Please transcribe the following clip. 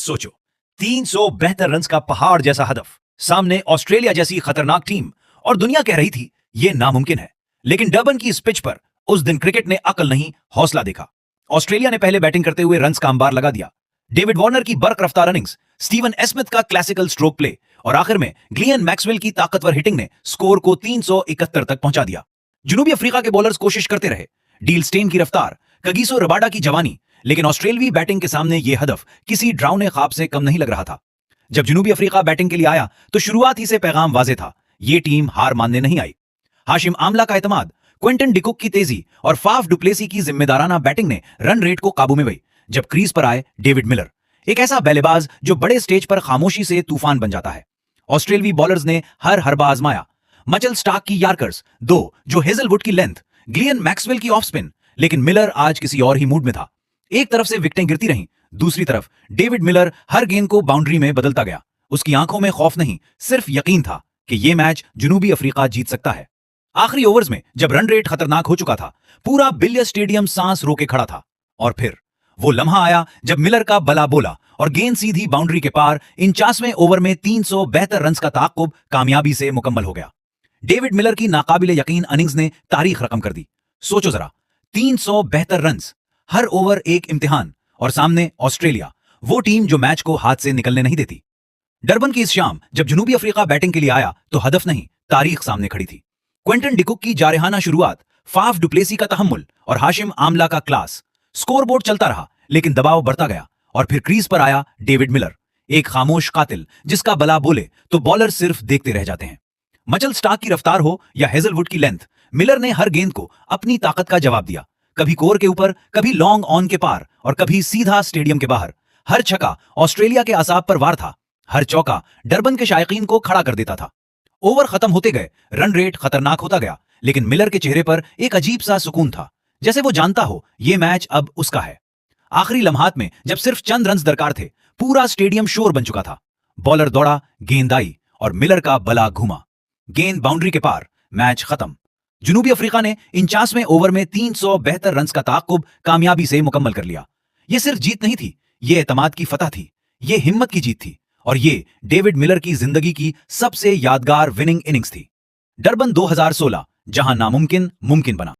सोचो, 300 बेहतर रन्स का पहाड़ जैसा हदफ, सामने ऑस्ट्रेलिया जैसी खतरनाक टीम, और दुनिया कह रही थी यह नामुमकिन है। लेकिन डरबन की इस पिच पर उस दिन क्रिकेट ने अकल नहीं हौसला देखा। ऑस्ट्रेलिया ने पहले बैटिंग करते हुए रन्स का अंबार लगा दिया। डेविड वार्नर की बर्क रफ्तार इनिंग्स, स्टीवन स्मिथ का क्लासिकल स्ट्रोक प्ले और आखिर में ग्लेन मैक्सवेल की ताकतवर हिटिंग ने स्कोर को 371 तक पहुंचा दिया। जनूबी अफ्रीका के बॉलर्स कोशिश करते रहे, डील स्टेन की रफ्तार, कगिसो रबाडा की जवानी, लेकिन ऑस्ट्रेलवी बैटिंग के सामने यह हदफ किसी ड्राउने ख्वाब से कम नहीं लग रहा था। जब जनूबी अफ्रीका बैटिंग के लिए आया तो शुरुआत ही से पैगाम वाजे था, यह टीम हार मानने नहीं आई। हाशिम आमला का एतमाद, क्विंटन डिकुक की तेजी और फाफ डुप्लेसी की जिम्मेदाराना बैटिंग ने रन रेट को काबू में लाई। जब क्रीज पर आए डेविड मिलर, एक ऐसा बल्लेबाज जो बड़े स्टेज पर खामोशी से तूफान बन जाता है। ऑस्ट्रेलवी बॉलर्स ने हर हरबा आजमाया, मचल स्टार्क की यार्कर्स, दो जो हेजलवुड की लेंथ, ग्लेन मैक्सवेल की ऑफ स्पिन, लेकिन मिलर आज किसी और ही मूड में था। एक तरफ से विकेटें गिरती रहीं, दूसरी तरफ डेविड मिलर हर गेंद को बाउंड्री में बदलता गया। उसकी आंखों में खौफ नहीं, सिर्फ यकीन था कि यह मैच जनूबी अफ्रीका जीत सकता है। आखिरी ओवर्स में जब रन रेट खतरनाक हो चुका था, पूरा बिलियर स्टेडियम सांस रोके खड़ा था। और फिर वो लम्हा आया जब मिलर का बला बोला और गेंद सीधी बाउंड्री के पार 49वें ओवर में 300 बेहतर रन्स का ताक़ुब कामयाबी से मुकम्मल हो गया। डेविड मिलर की नाकाबिले यकीन इनिंग्स ने तारीख रकम कर दी। सोचो जरा, 300 बेहतर रन्स, हर ओवर एक इम्तिहान, और सामने ऑस्ट्रेलिया, वो टीम जो मैच को हाथ से निकलने नहीं देती। डरबन की इस शाम जब जनूबी अफ्रीका बैटिंग के लिए आया तो हदफ नहीं, तारीख सामने खड़ी थी। क्विंटन डिकुक की जारहाना शुरुआत, फाफ डुप्लेसी का तहम्मुल और हाशिम आमला का क्लास। स्कोरबोर्ड चलता रहा लेकिन दबाव बढ़ता गया, और फिर क्रीज पर आया डेविड मिलर, एक खामोश कातिल जिसका बला बोले तो बॉलर सिर्फ देखते रह जाते हैं। मचल स्टार्क की रफ्तार हो या हेजलवुड की लेंथ, मिलर ने हर गेंद को अपनी ताकत का जवाब दिया। कभी कोर के ऊपर, कभी लॉन्ग ऑन के पार, और कभी सीधा स्टेडियम के बाहर। हर छक्का ऑस्ट्रेलिया के असाब पर वार था, हर चौका डरबन के शायकीन को खड़ा कर देता था। ओवर खत्म होते गए, रन रेट खतरनाक होता गया, लेकिन मिलर के चेहरे पर एक अजीब सा सुकून था, जैसे वो जानता हो यह मैच अब उसका है। आखिरी लम्हात में जब सिर्फ चंद रन्स दरकार थे, पूरा स्टेडियम शोर बन चुका था। बॉलर दौड़ा, गेंद आई और मिलर का बला घूमा, गेंद बाउंड्री के पार, मैच खत्म। जनूबी अफ्रीका ने 49वें ओवर में 300 बेहतर रन्स का ताक़ुब कामयाबी से मुकम्मल कर लिया। यह सिर्फ जीत नहीं थी, यह एतमाद की फतह थी, यह हिम्मत की जीत थी, और यह डेविड मिलर की जिंदगी की सबसे यादगार विनिंग इनिंग्स थी। डरबन 2016, जहां नामुमकिन मुमकिन बना।